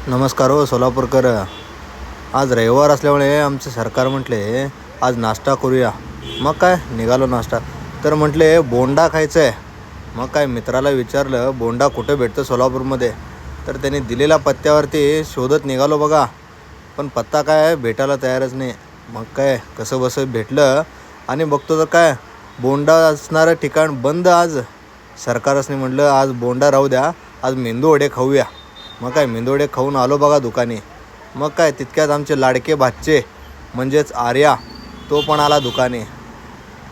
नमस्कार हो सोलापूरकर. आज रविवार असल्यामुळे आमचे सरकार म्हटले आज नाश्ता करूया. मग काय निघालो नाश्ता. तर म्हटले बोंडा खायचं आहे. मग काय मित्राला विचारलं बोंडा कुठं भेटतं सोलापूरमध्ये. तर त्यांनी दिलेल्या पत्त्यावरती शोधत निघालो बघा. पण पत्ता काय भेटायला तयारच नाही. मग काय कसं बसं भेटलं आणि बघतो तर काय बोंडा असणारं ठिकाण बंद आज. सरकारच म्हटलं आज बोंडा राहू द्या, आज मेंदू वडे खाऊया. मग काय मेंदूवडे खाऊन आलो बघा दुकानी. मग काय तितक्यात आमचे लाडके भाचे म्हणजेच आर्या तो पण आला दुकानी.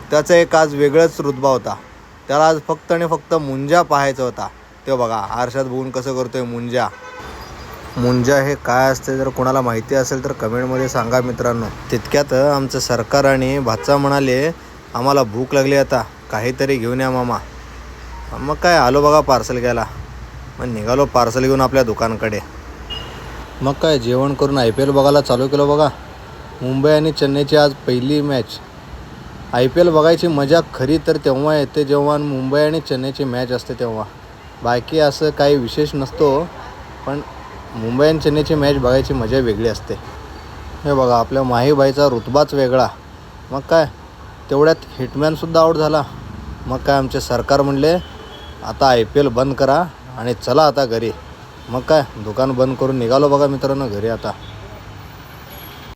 त्याचा एक आज वेगळाच रुतबा होता. त्याला आज फक्त आणि फक्त मुंजा पाहायचा होता. ते बघा आरशात बघून कसं करतोय मुंजा. मुंजा हे काय असते जर कोणाला माहिती असेल तर कमेंटमध्ये सांगा मित्रांनो. तितक्यात आमचं सरकार आणि भाचा म्हणाले आम्हाला भूक लागली आता काहीतरी घेऊन या मामा. मग काय आलो बघा पार्सल घ्यायला. मग निघालो पार्सल घेऊन आपल्या दुकानकडे. मग काय जेवण करून IPL बघायला चालू केलं बघा. मुंबई आणि चेन्नईची आज पहिली मॅच. IPL बघायची मजा खरी तर तेव्हा येते जेव्हा मुंबई आणि चेन्नईची मॅच असते तेव्हा. बाकी असं काही विशेष नसतो, पण मुंबई आणि चेन्नईची मॅच बघायची मजा वेगळी असते. हे बघा आपल्या माहीबाईचा रुतबाच वेगळा. मग काय तेवढ्यात हिटमॅनसुद्धा आऊट झाला. मग काय आमचे सरकार म्हणले आता IPL बंद करा आणि चला आता घरी. मग काय दुकान बंद करून निघालो बघा मित्रांनो घरी आता.